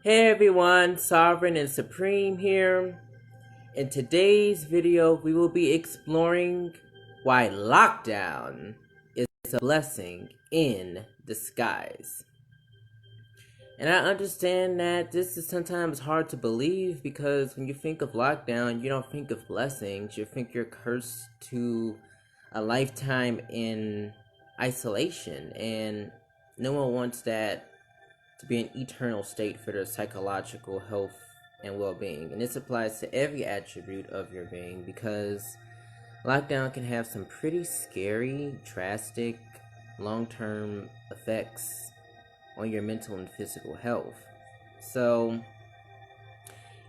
Hey everyone, Sovereign and Supreme here. In today's video, we will be exploring why lockdown is a blessing in disguise. And I understand that this is sometimes hard to believe because when you think of lockdown, you don't think of blessings. You think you're cursed to a lifetime in isolation, and no one wants that to be an eternal state for their psychological health and well-being. And this applies to every attribute of your being because lockdown can have some pretty scary, drastic, long-term effects on your mental and physical health. So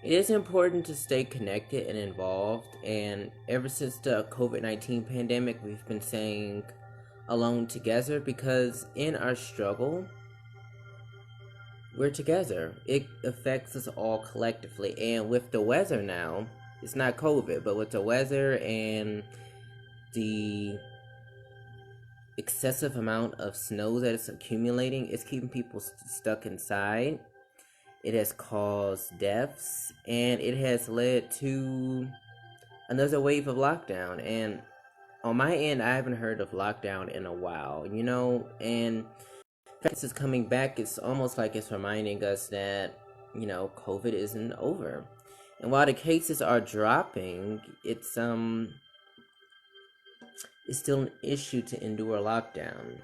it is important to stay connected and involved, and ever since the COVID-19 pandemic, we've been saying alone together because in our struggle, we're together. It affects us all collectively. And with the weather now, it's not COVID, but with the weather and the excessive amount of snow that is accumulating, it's keeping people stuck inside. It has caused deaths, and it has led to another wave of lockdown. And on my end, I haven't heard of lockdown in a while, and this is coming back. It's almost like it's reminding us that, COVID isn't over. And while the cases are dropping, it's still an issue to endure lockdown,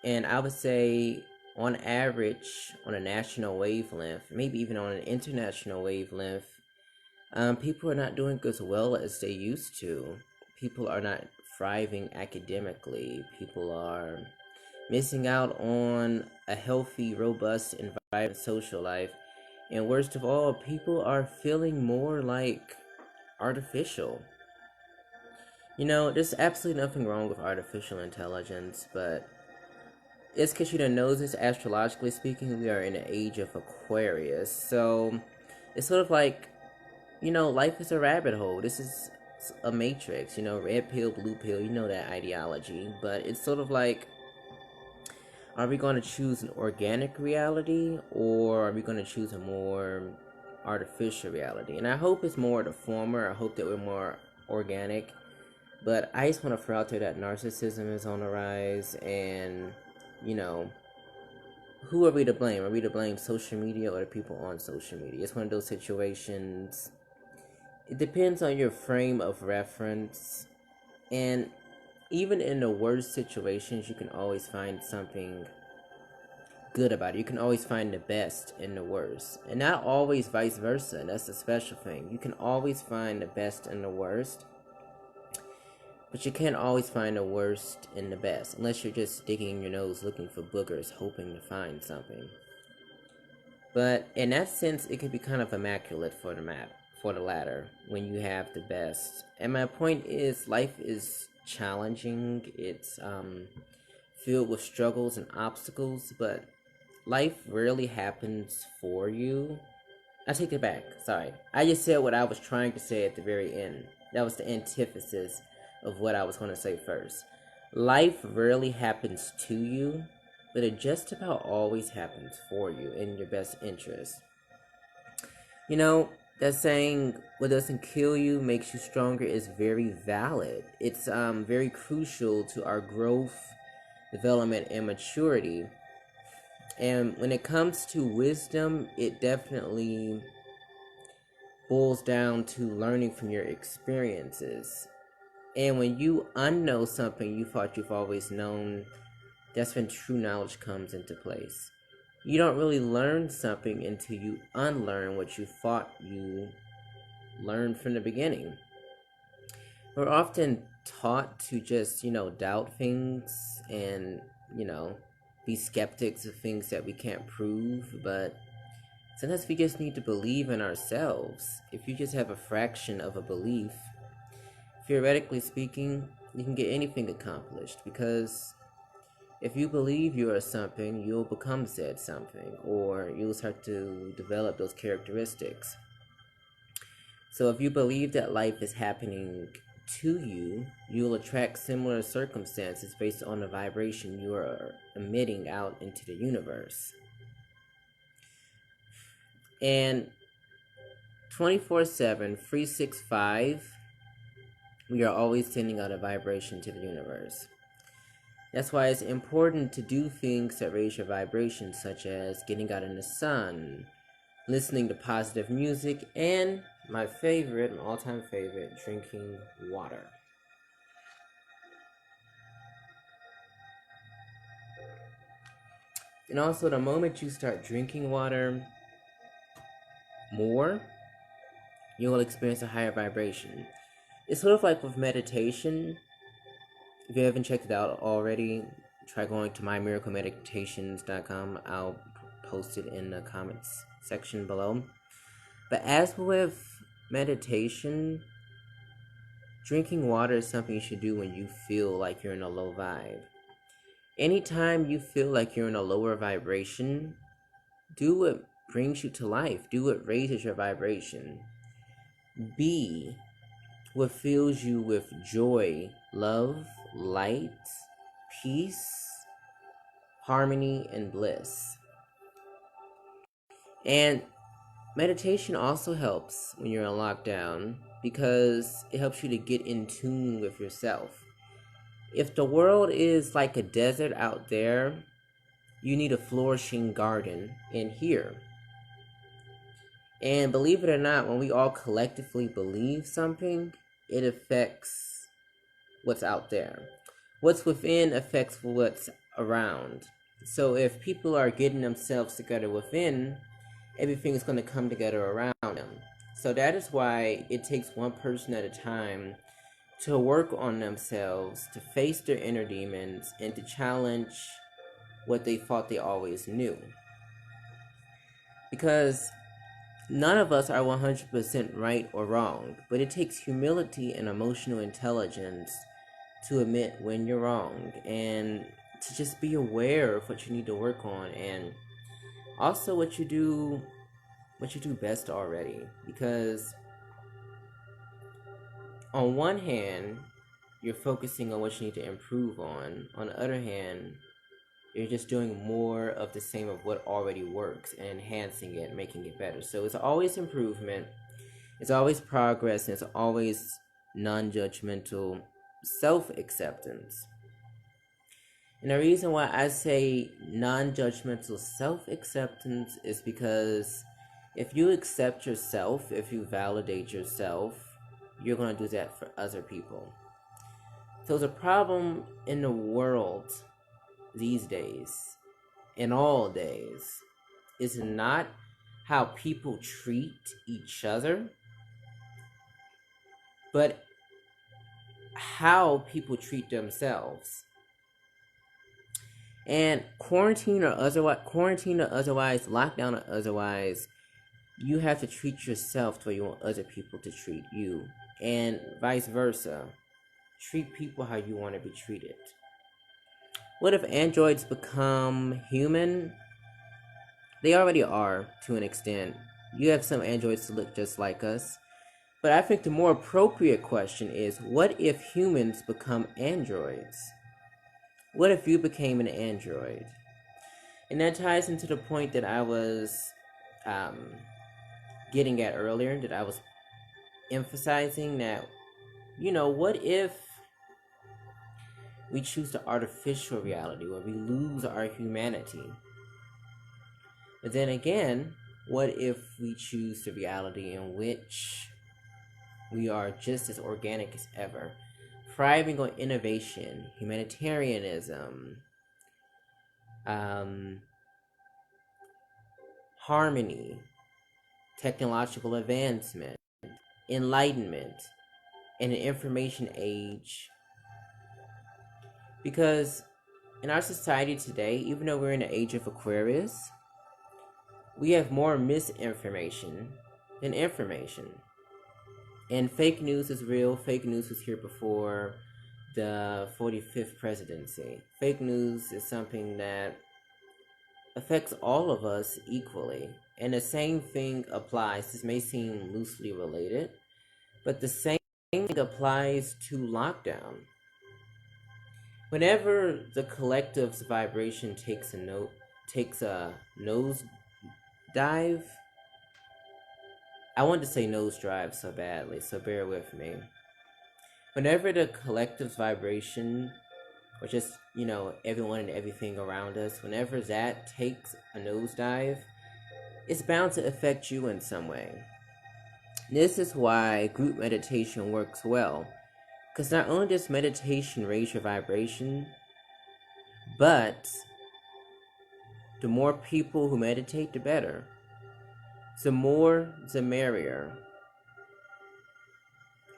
and I would say on average, on a national wavelength, maybe even on an international wavelength, people are not doing as well as they used to. People are not thriving academically. People are missing out on a healthy, robust, and vibrant social life. And worst of all, people are feeling more like artificial. There's absolutely nothing wrong with artificial intelligence, but it's because you don't know this, astrologically speaking, we are in the age of Aquarius. So it's sort of like, life is a rabbit hole. This is a matrix, red pill, blue pill, that ideology. But it's sort of like, are we going to choose an organic reality, or are we going to choose a more artificial reality? And I hope it's more the former. I hope that we're more organic. But I just want to throw out there that narcissism is on the rise, and, who are we to blame? Are we to blame social media or the people on social media? It's one of those situations. It depends on your frame of reference, and even in the worst situations, you can always find something good about it. You can always find the best in the worst. And not always vice versa. That's the special thing. You can always find the best in the worst, but you can't always find the worst in the best, unless you're just digging your nose looking for boogers, hoping to find something. But in that sense, it can be kind of immaculate for the latter, when you have the best. And my point is, life is challenging. It's filled with struggles and obstacles, but life rarely happens for you. I take it back. Sorry. I just said what I was trying to say at the very end. That was the antithesis of what I was going to say first. Life rarely happens to you, but it just about always happens for you in your best interest. That saying, what doesn't kill you makes you stronger, is very valid. It's very crucial to our growth, development, and maturity. And when it comes to wisdom, it definitely boils down to learning from your experiences. And when you unknow something you thought you've always known, that's when true knowledge comes into place. You don't really learn something until you unlearn what you thought you learned from the beginning. We're often taught to just, doubt things and, be skeptics of things that we can't prove, but sometimes we just need to believe in ourselves. If you just have a fraction of a belief, theoretically speaking, you can get anything accomplished, because if you believe you are something, you'll become said something, or you'll start to develop those characteristics. So if you believe that life is happening to you, you'll attract similar circumstances based on the vibration you are emitting out into the universe. And 24/7, 365, we are always sending out a vibration to the universe. That's why it's important to do things that raise your vibration, such as getting out in the sun, listening to positive music, and my favorite, my all-time favorite, drinking water. And also, the moment you start drinking water more, you will experience a higher vibration. It's sort of like with meditation. If you haven't checked it out already, try going to mymiraclemeditations.com. I'll post it in the comments section below. But as with meditation, drinking water is something you should do when you feel like you're in a low vibe. Anytime you feel like you're in a lower vibration, do what brings you to life. Do what raises your vibration. Be what fills you with joy, love, light, peace, harmony, and bliss. And meditation also helps when you're in lockdown because it helps you to get in tune with yourself. If the world is like a desert out there, you need a flourishing garden in here. And believe it or not, when we all collectively believe something, it affects what's out there. What's within affects what's around. So if people are getting themselves together within, everything is going to come together around them. So that is why it takes one person at a time to work on themselves, to face their inner demons, and to challenge what they thought they always knew. Because none of us are 100% right or wrong, but it takes humility and emotional intelligence to admit when you're wrong and to just be aware of what you need to work on, and also what you do best already. Because on one hand, you're focusing on what you need to improve on the other hand, you're just doing more of the same of what already works and enhancing it, making it better. So it's always improvement, it's always progress, and it's always non-judgmental self-acceptance. And the reason why I say non-judgmental self-acceptance is because if you accept yourself, if you validate yourself, you're going to do that for other people. So the problem in the world these days, in all days, is not how people treat each other, but how people treat themselves. And quarantine or otherwise, lockdown or otherwise, you have to treat yourself the way you want other people to treat you, and vice versa. Treat people how you want to be treated. What if androids become human? They already are, to an extent. You have some androids that look just like us. But I think the more appropriate question is, what if humans become androids? What if you became an android? And that ties into the point that I was getting at earlier, that I was emphasizing, that, what if we choose the artificial reality where we lose our humanity? But then again, what if we choose the reality in which we are just as organic as ever, thriving on innovation, humanitarianism, harmony, technological advancement, enlightenment, and an information age? Because in our society today, even though we're in the age of Aquarius, we have more misinformation than information. And fake news is real. Fake news was here before the 45th presidency. Fake news is something that affects all of us equally. And the same thing applies. This may seem loosely related, but the same thing applies to lockdown. Whenever the collective's vibration takes a nose dive, I want to say nose drive so badly, so bear with me. Whenever the collective's vibration, or just, everyone and everything around us, whenever that takes a nosedive, it's bound to affect you in some way. This is why group meditation works well, because not only does meditation raise your vibration, but the more people who meditate, the better. The more, the merrier.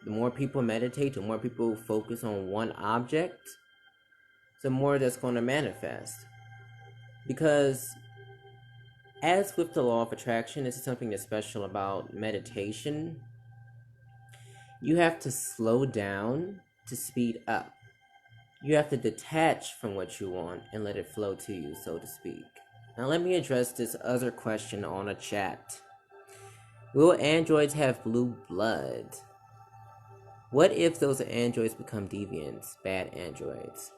The more people meditate, the more people focus on one object, the more that's going to manifest. Because as with the law of attraction, this is something that's special about meditation. You have to slow down to speed up. You have to detach from what you want and let it flow to you, so to speak. Now let me address this other question on a chat. Will androids have blue blood? What if those androids become deviants, bad androids?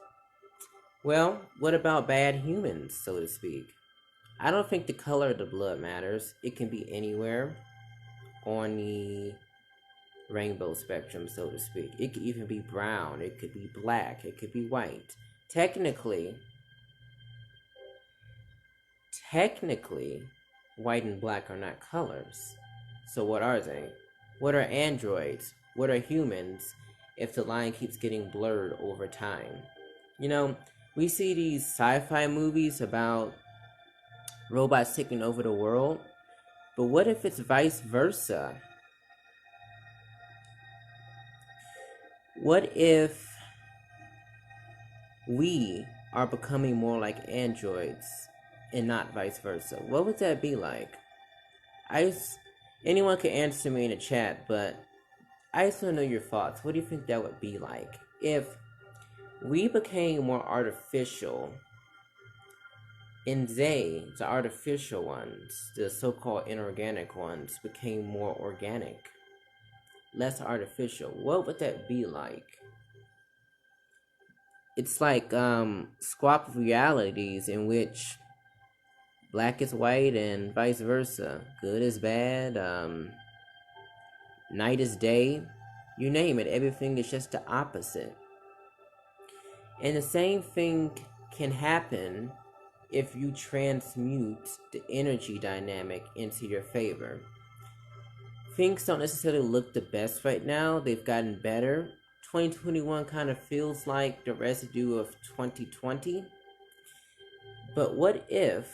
Well, what about bad humans, so to speak? I don't think the color of the blood matters. It can be anywhere on the rainbow spectrum, so to speak. It could even be brown, it could be black, it could be white. Technically, white and black are not colors. So what are they? What are androids? What are humans if the line keeps getting blurred over time? We see these sci-fi movies about robots taking over the world, but what if it's vice versa? What if we are becoming more like androids and not vice versa? What would that be like? Anyone can answer me in the chat, but I just want to know your thoughts. What do you think that would be like if we became more artificial and they, the artificial ones, the so-called inorganic ones, became more organic, less artificial? What would that be like? It's like swap realities in which black is white and vice versa. Good is bad, night is day, you name it. Everything is just the opposite. And the same thing can happen if you transmute the energy dynamic into your favor. Things don't necessarily look the best right now. They've gotten better. 2021 kind of feels like the residue of 2020. But what if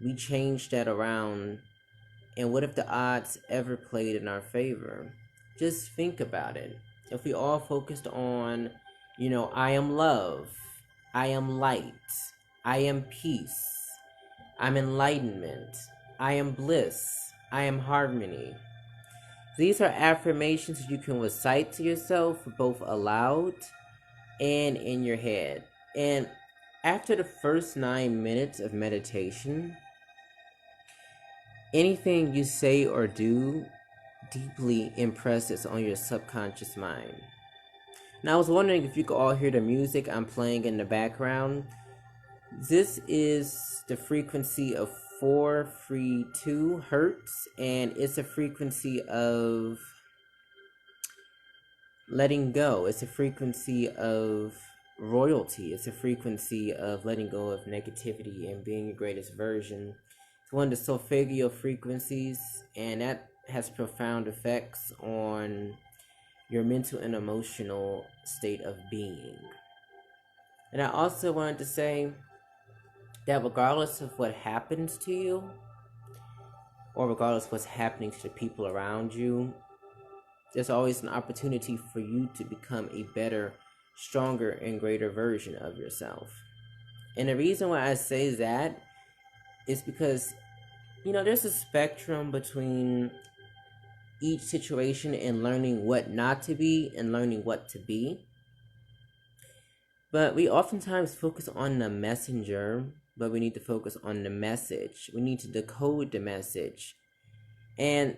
we change that around, and what if the odds ever played in our favor? Just think about it. If we all focused on, I am love, I am light, I am peace, I'm enlightenment, I am bliss, I am harmony. These are affirmations you can recite to yourself both aloud and in your head. And after the first 9 minutes of meditation, anything you say or do deeply impresses on your subconscious mind. Now, I was wondering if you could all hear the music I'm playing in the background. This is the frequency of 432 hertz, and it's a frequency of letting go. It's a frequency of royalty. It's a frequency of letting go of negativity and being your greatest version. It's one of the solfeggio frequencies, and that has profound effects on your mental and emotional state of being. And I also wanted to say that regardless of what happens to you, or regardless of what's happening to the people around you, there's always an opportunity for you to become a better, stronger, and greater version of yourself. And the reason why I say that is because, there's a spectrum between each situation and learning what not to be and learning what to be. But we oftentimes focus on the messenger, but we need to focus on the message. We need to decode the message. And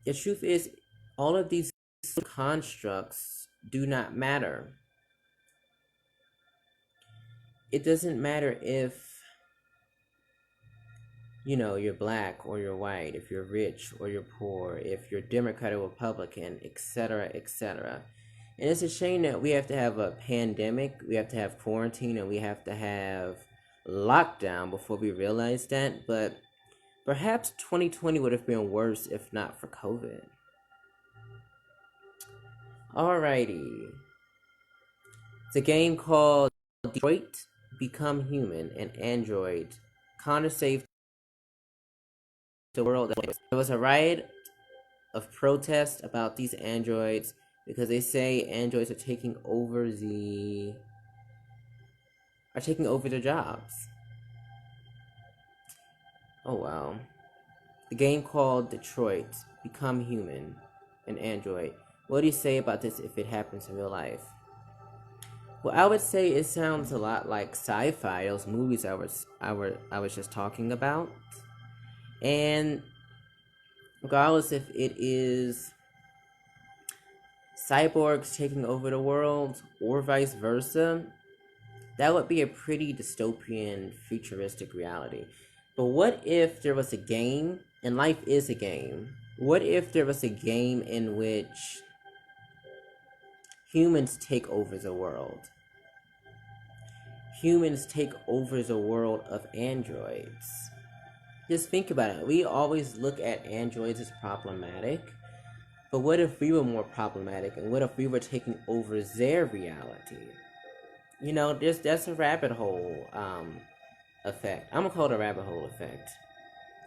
the truth is, all of these constructs do not matter. It doesn't matter if you know, you're black or you're white, if you're rich or you're poor, if you're Democrat or Republican, etc., etc. And it's a shame that we have to have a pandemic, we have to have quarantine, and we have to have lockdown before we realize that. But perhaps 2020 would have been worse if not for COVID. Alrighty. It's a game called Detroit Become Human and Android. Connor saved the world. There was a riot of protest about these androids because they say androids are taking over their jobs. Oh wow. The game called Detroit Become Human and Android. What do you say about this if it happens in real life? Well, I would say it sounds a lot like sci-fi, those movies I was just talking about. And regardless if it is cyborgs taking over the world or vice versa, that would be a pretty dystopian, futuristic reality. But what if there was a game, and life is a game? What if there was a game in which humans take over the world? Humans take over the world of androids. Just think about it. We always look at androids as problematic. But what if we were more problematic? And what if we were taking over their reality? You know, that's a rabbit hole effect. I'm gonna call it a rabbit hole effect.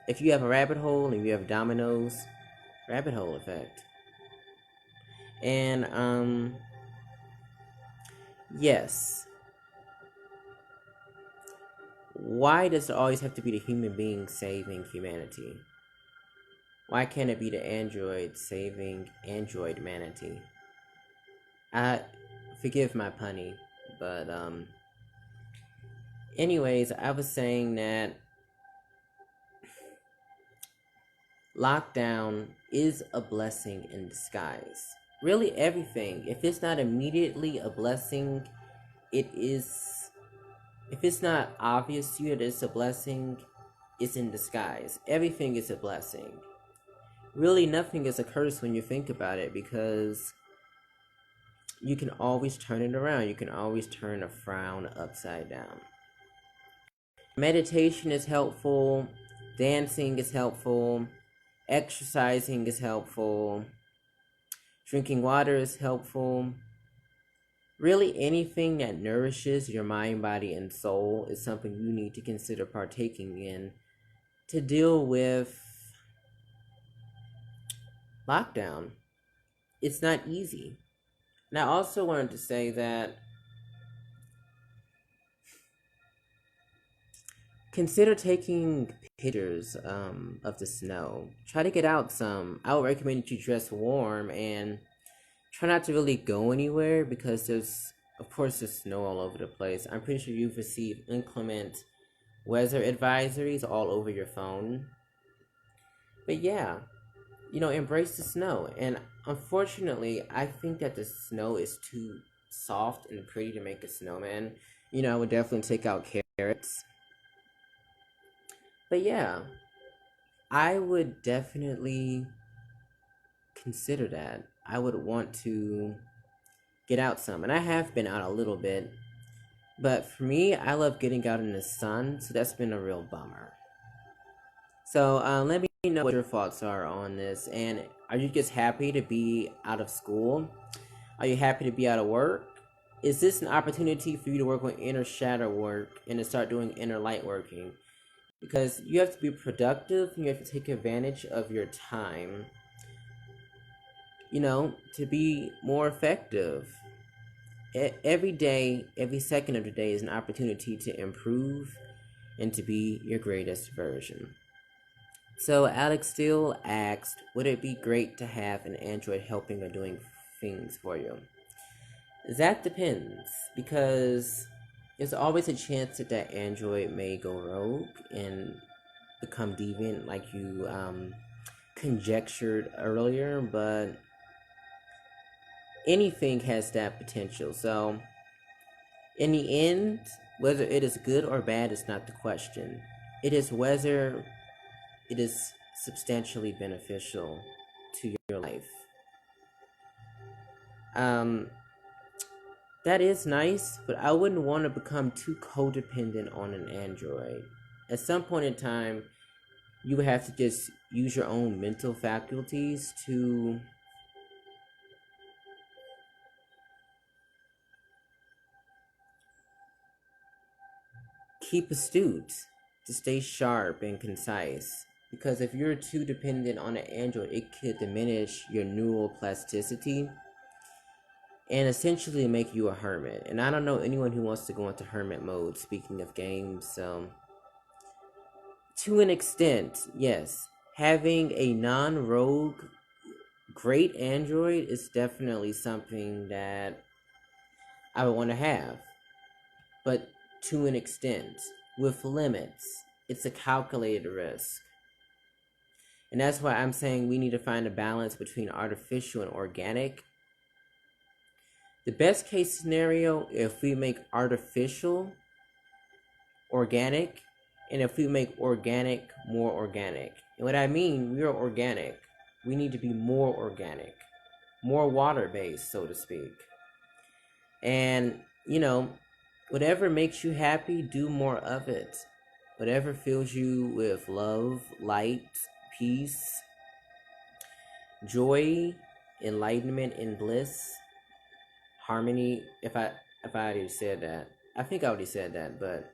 If you have a rabbit hole and you have dominoes, rabbit hole effect. And yes. Why does it always have to be the human being saving humanity? Why can't it be the android saving android manatee? Forgive my punny, but anyways, I was saying that lockdown is a blessing in disguise. Really, everything. If it's not immediately a blessing, it is. If it's not obvious to you that it's a blessing, it's in disguise. Everything is a blessing. Really, nothing is a curse when you think about it, because you can always turn it around. You can always turn a frown upside down. Meditation is helpful. Dancing is helpful. Exercising is helpful. Drinking water is helpful. Really, anything that nourishes your mind, body, and soul is something you need to consider partaking in to deal with lockdown. It's not easy. And I also wanted to say that consider taking pictures of the snow. Try to get out some. I would recommend that you dress warm and try not to really go anywhere, because there's snow all over the place. I'm pretty sure you've received inclement weather advisories all over your phone. But yeah, embrace the snow. And unfortunately, I think that the snow is too soft and pretty to make a snowman. I would definitely take out carrots. But yeah, I would definitely consider that. I would want to get out some, and I have been out a little bit, but for me, I love getting out in the sun, so that's been a real bummer. So let me know what your thoughts are on this, and are you just happy to be out of school? Are you happy to be out of work? Is this an opportunity for you to work on inner shadow work and to start doing inner light working? Because you have to be productive, and you have to take advantage of your time, to be more effective. Every day, every second of the day is an opportunity to improve and to be your greatest version. So Alex Steele asked, would it be great to have an android helping or doing things for you? That depends, because there's always a chance that that android may go rogue and become deviant, like you conjectured earlier, but anything has that potential. So in the end, whether it is good or bad is not the question. It is whether it is substantially beneficial to your life. That is nice, but I wouldn't want to become too codependent on an android. At some point in time, you would have to just use your own mental faculties to keep astute, to stay sharp and concise. Because if you're too dependent on an android, it could diminish your neural plasticity and essentially make you a hermit. And I don't know anyone who wants to go into hermit mode, speaking of games. So, to an extent, yes, having a non-rogue great android is definitely something that I would want to have. But to an extent, with limits, it's a calculated risk. And that's why I'm saying we need to find a balance between artificial and organic. The best case scenario, if we make artificial organic, and if we make organic more organic. And what I mean, we're organic. We need to be more organic, more water-based, so to speak. And, you know, whatever makes you happy, do more of it. Whatever fills you with love, light, peace, joy, enlightenment, and bliss, harmony. If I already said that, I think I already said that, but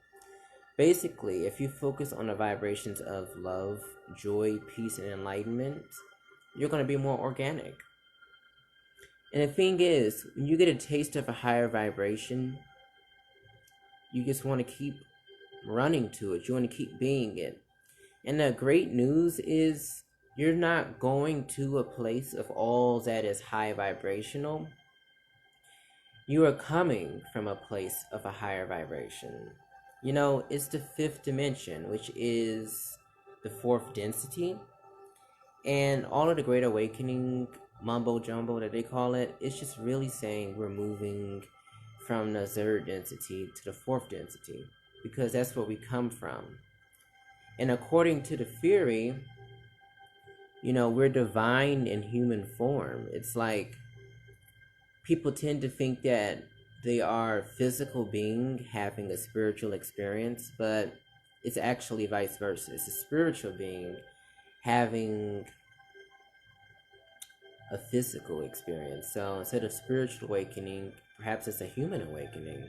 basically, if you focus on the vibrations of love, joy, peace, and enlightenment, you're going to be more organic. And the thing is, when you get a taste of a higher vibration, you just want to keep running to it. You want to keep being it. And the great news is, you're not going to a place of all that is high vibrational. You are coming from a place of a higher vibration. You know, it's the fifth dimension, which is the fourth density. And all of the Great Awakening mumbo jumbo that they call it, it's just really saying we're moving from the third density to the fourth density, because that's where we come from. And according to the theory, you know, we're divine in human form. It's like people tend to think that they are a physical being having a spiritual experience, but it's actually vice versa. It's a spiritual being having a physical experience. So instead of spiritual awakening, perhaps it's a human awakening.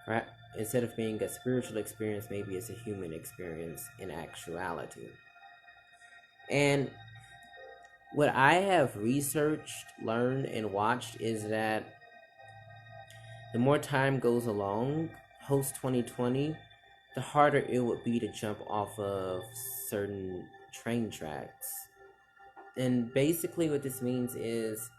Right? Instead of being a spiritual experience, maybe it's a human experience in actuality. And what I have researched, learned, and watched is that the more time goes along, post 2020, the harder it would be to jump off of certain train tracks. And basically what this means is,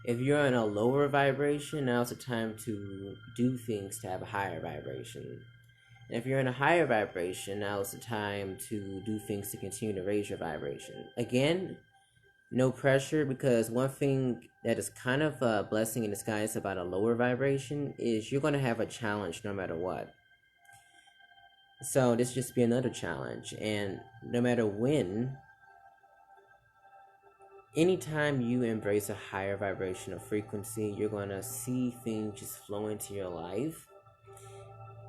if you're in a lower vibration, now's the time to do things to have a higher vibration. And if you're in a higher vibration, now's the time to do things to continue to raise your vibration. Again, no pressure, because one thing that is kind of a blessing in disguise about a lower vibration is you're going to have a challenge no matter what. So this just be another challenge. And no matter when, anytime you embrace a higher vibrational frequency, you're going to see things just flow into your life.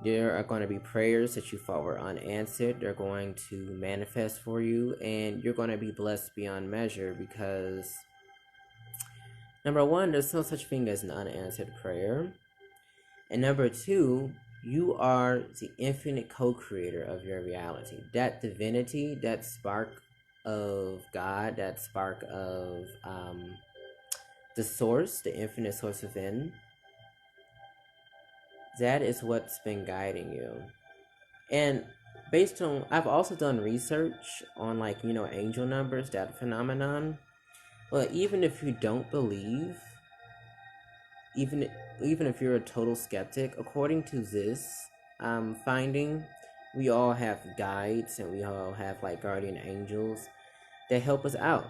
There are going to be prayers that you thought were unanswered. They're going to manifest for you, and you're going to be blessed beyond measure, because number one, there's no such thing as an unanswered prayer. And number two, you are the infinite co-creator of your reality. That divinity, that spark of God, that spark of the source, the infinite source within, that is what's been guiding you. And based on, I've also done research on, like, you know, angel numbers, that phenomenon. Well, even if you don't believe, even if you're a total skeptic, according to this finding, we all have guides and we all have, like, guardian angels that help us out.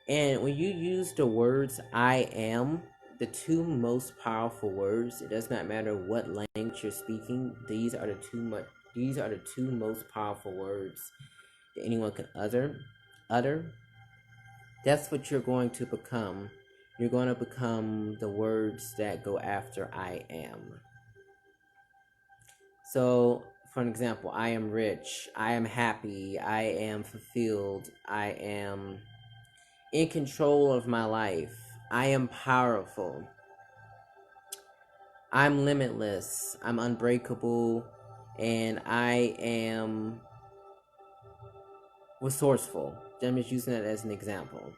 And when you use the words I am, the two most powerful words, it does not matter what language you're speaking, these are These are the two most powerful words that anyone can utter. That's what you're going to become. You're going to become the words that go after I am. So, for an example, I am rich, I am happy, I am fulfilled, I am in control of my life, I am powerful, I'm limitless, I'm unbreakable, and I am resourceful. I'm just using that as an example.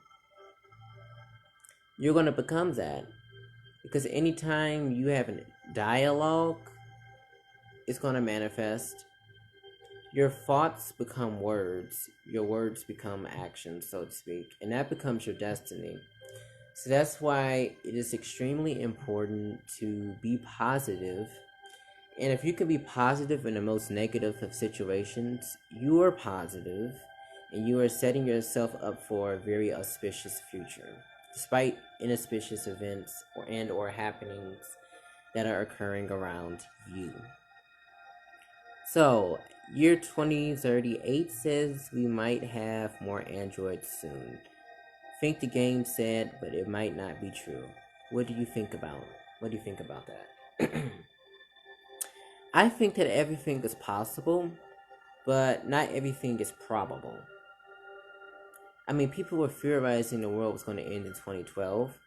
You're going to become that because anytime you have a dialogue, it's going to manifest. Your thoughts become words, your words become actions, so to speak, and that becomes your destiny. So that's why it is extremely important to be positive. And if you can be positive in the most negative of situations, you are positive and you are setting yourself up for a very auspicious future, despite inauspicious events or happenings that are occurring around you. So, year 2038 says we might have more androids soon. Think the game said, but it might not be true. What do you think about? What do you think about that? I think that everything is possible, but not everything is probable. I mean, people were theorizing the world was going to end in 2012.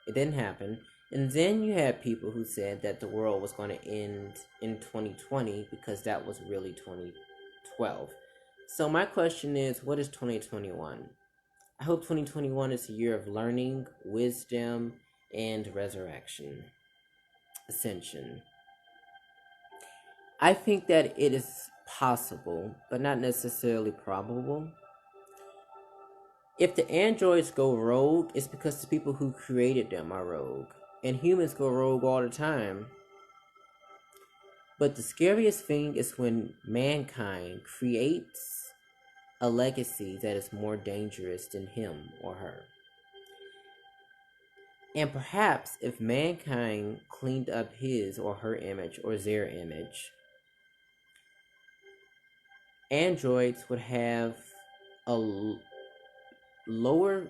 It didn't happen. And then you had people who said that the world was going to end in 2020 because that was really 2012. So my question is, what is 2021? I hope 2021 is a year of learning, wisdom, and resurrection. Ascension. I think that it is possible, but not necessarily probable. If the androids go rogue, it's because the people who created them are rogue. And humans go rogue all the time. But the scariest thing is when mankind creates a legacy that is more dangerous than him or her. And perhaps if mankind cleaned up his or her image or their image, androids would have a lower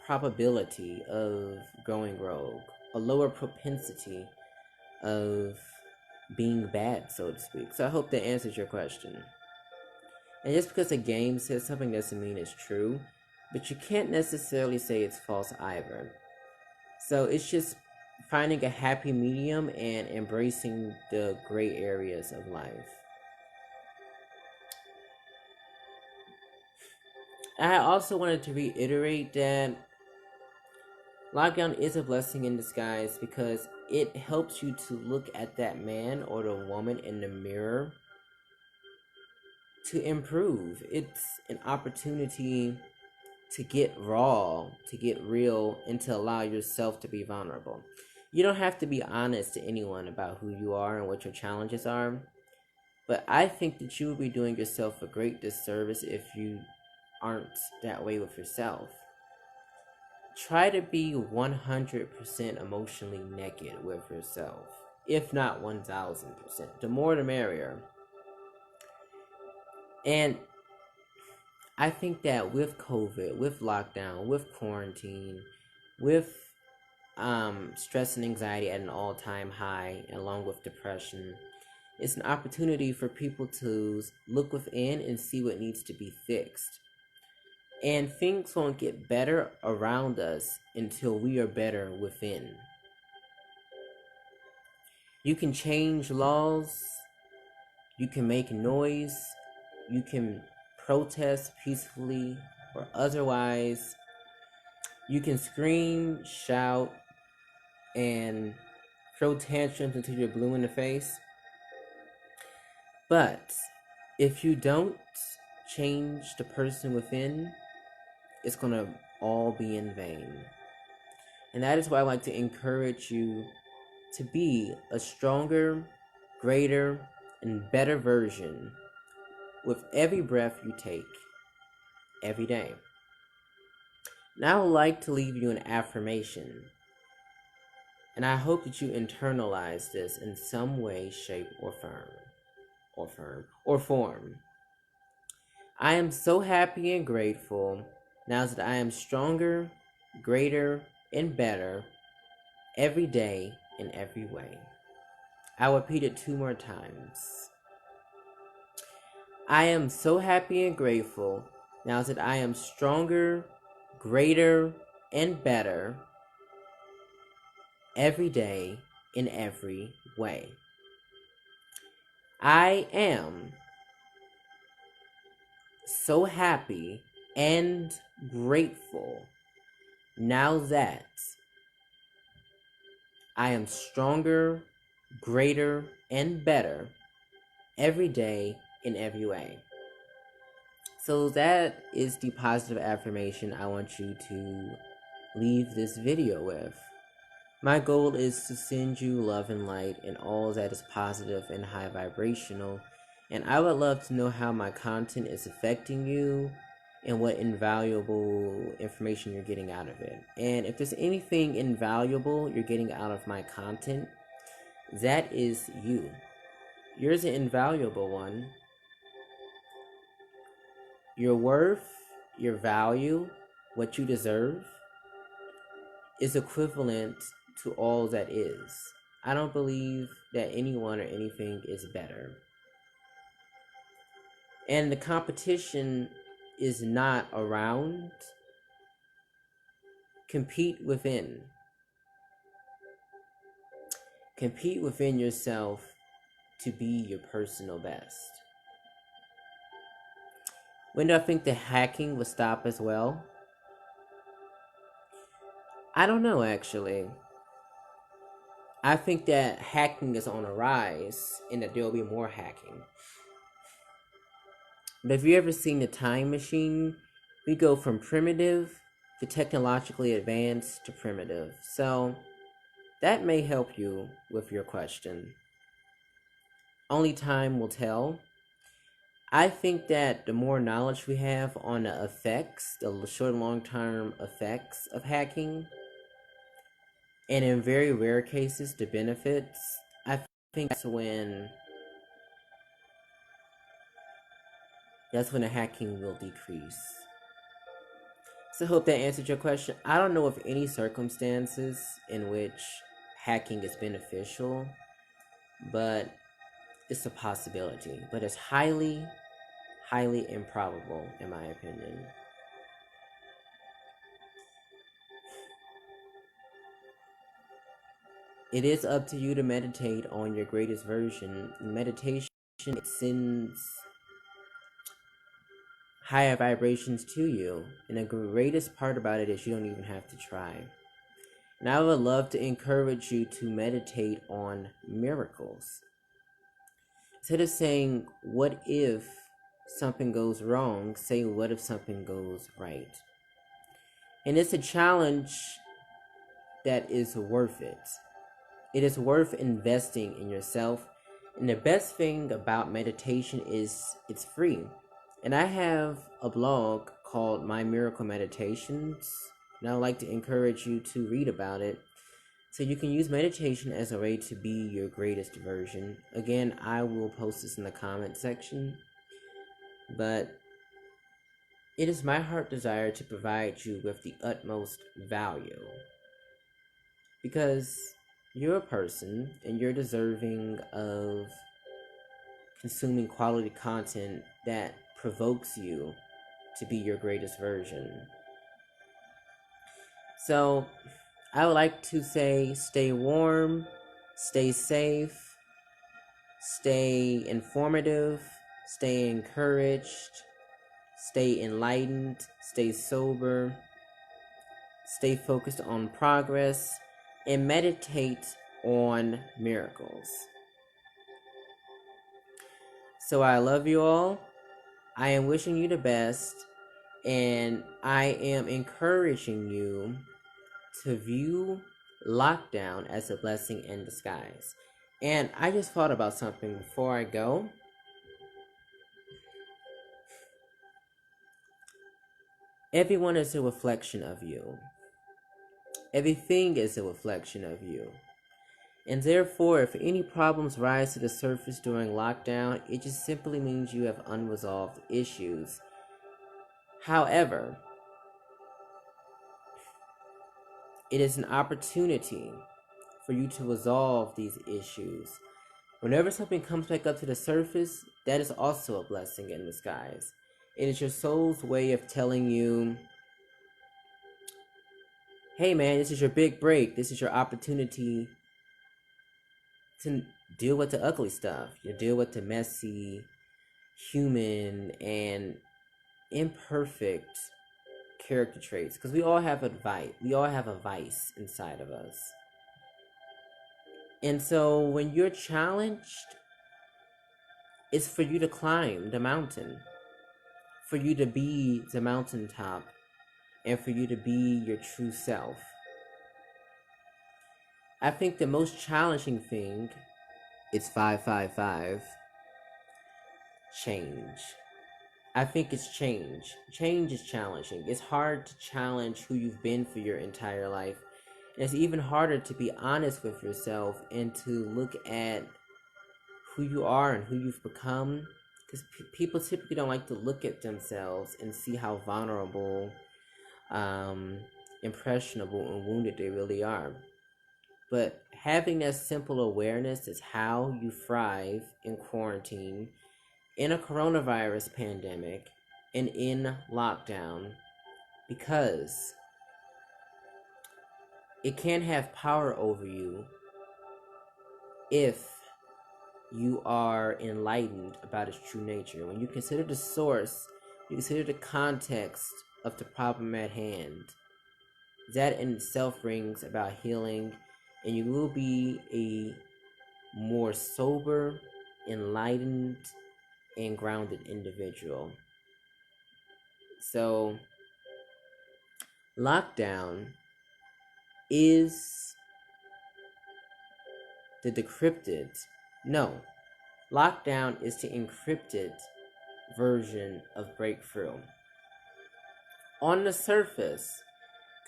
probability of going rogue, a lower propensity of being bad, so to speak. So I hope that answers your question. And just because a game says something doesn't mean it's true, but you can't necessarily say it's false either. So it's just finding a happy medium and embracing the gray areas of life. I also wanted to reiterate that lockdown is a blessing in disguise because it helps you to look at that man or the woman in the mirror to improve. It's an opportunity to get raw, to get real, and to allow yourself to be vulnerable. You don't have to be honest to anyone about who you are and what your challenges are, but I think that you would be doing yourself a great disservice if you aren't that way with yourself. Try to be 100% emotionally naked with yourself, if not 1000%. The more the merrier. And I think that with COVID, with lockdown, with quarantine, with stress and anxiety at an all-time high, along with depression, it's an opportunity for people to look within and see what needs to be fixed. And things won't get better around us until we are better within. You can change laws, you can make noise, you can protest peacefully or otherwise. You can scream, shout, and throw tantrums until you're blue in the face. But if you don't change the person within, it's going to all be in vain. And that is why I like to encourage you to be a stronger, greater, and better version with every breath you take, every day. Now I would like to leave you an affirmation. And I hope that you internalize this in some way, shape, or form. or form. I am so happy and grateful now that I am stronger, greater, and better every day in every way. I'll repeat it 2 more times. I am so happy and grateful now that I am stronger, greater, and better every day in every way. I am so happy and grateful now that I am stronger, greater, and better every day in every way. So that is the positive affirmation I want you to leave this video with. My goal is to send you love and light and all that is positive and high vibrational. And I would love to know how my content is affecting you and what invaluable information you're getting out of it. And if there's anything invaluable you're getting out of my content, that is you. You're the invaluable one. Your worth, your value, what you deserve is equivalent to all that is. I don't believe that anyone or anything is better. And the competition is not around. Compete within. Compete within yourself to be your personal best. When do I think the hacking will stop as well? I don't know, actually. I think that hacking is on a rise and that there will be more hacking. But have you ever seen the time machine? We go from primitive to technologically advanced to primitive. So that may help you with your question. Only time will tell. I think that the more knowledge we have on the effects, the short and long term effects of hacking, and in very rare cases, the benefits, I think that's when the hacking will decrease. So I hope that answered your question. I don't know of any circumstances in which hacking is beneficial, but it's a possibility. But it's highly, highly improbable, in my opinion. It is up to you to meditate on your greatest version. Meditation, it sends higher vibrations to you. And the greatest part about it is you don't even have to try. And I would love to encourage you to meditate on miracles. Instead of saying, what if something goes wrong, say, what if something goes right? And it's a challenge that is worth it. It is worth investing in yourself. And the best thing about meditation is it's free. And I have a blog called My Miracle Meditations. And I would like to encourage you to read about it. So you can use meditation as a way to be your greatest version. Again, I will post this in the comment section. But it is my heart desire to provide you with the utmost value. Because you're a person and you're deserving of consuming quality content that provokes you to be your greatest version. So I would like to say stay warm, stay safe, stay informative, stay encouraged, stay enlightened, stay sober, stay focused on progress, and meditate on miracles. So I love you all. I am wishing you the best, and I am encouraging you to view lockdown as a blessing in disguise. And I just thought about something before I go. Everyone is a reflection of you. Everything is a reflection of you. And therefore, if any problems rise to the surface during lockdown, it just simply means you have unresolved issues. However, it is an opportunity for you to resolve these issues. Whenever something comes back up to the surface, that is also a blessing in disguise. It is your soul's way of telling you, hey man, this is your big break. This is your opportunity to deal with the ugly stuff. You deal with the messy, human, and imperfect character traits. Because we all have a vice inside of us. And so when you're challenged, it's for you to climb the mountain, for you to be the mountaintop, and for you to be your true self. I think the most challenging thing is 555, change. I think it's change. Change is challenging. It's hard to challenge who you've been for your entire life. And it's even harder to be honest with yourself and to look at who you are and who you've become. Because people typically don't like to look at themselves and see how vulnerable, impressionable, and wounded they really are. But having that simple awareness is how you thrive in quarantine, in a coronavirus pandemic, and in lockdown, because it can have power over you if you are enlightened about its true nature. When you consider the source, you consider the context of the problem at hand, that in itself brings about healing, and you will be a more sober, enlightened, and grounded individual. So, lockdown is the decrypted, no, lockdown is the encrypted version of breakthrough. On the surface,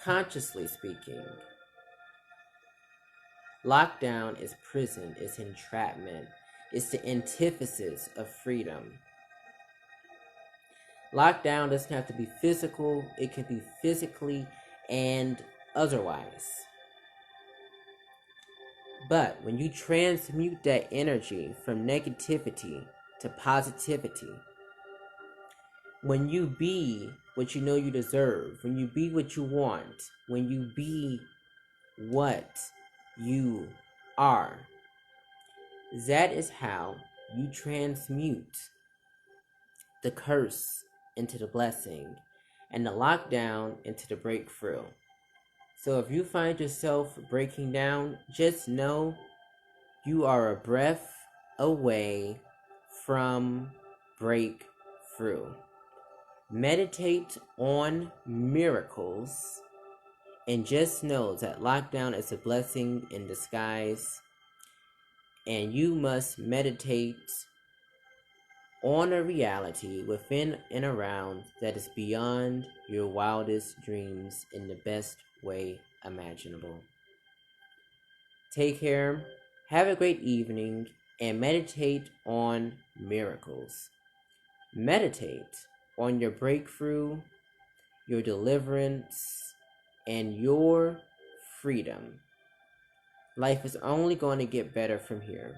consciously speaking, lockdown is prison, it's entrapment, it's the antithesis of freedom. Lockdown doesn't have to be physical, it can be physically and otherwise. But when you transmute that energy from negativity to positivity, when you be what you know you deserve, when you be what you want, when you be what you are, that is how you transmute the curse into the blessing and the lockdown into the breakthrough. So if you find yourself breaking down, just know you are a breath away from breakthrough. Meditate on miracles and just know that lockdown is a blessing in disguise, and you must meditate on a reality within and around that is beyond your wildest dreams in the best way imaginable. Take care, have a great evening, and meditate on miracles. Meditate on your breakthrough, your deliverance, and your freedom. Life is only going to get better from here.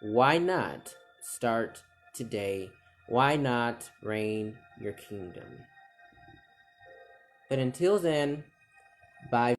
Why not start today? Why not reign your kingdom? But until then, bye.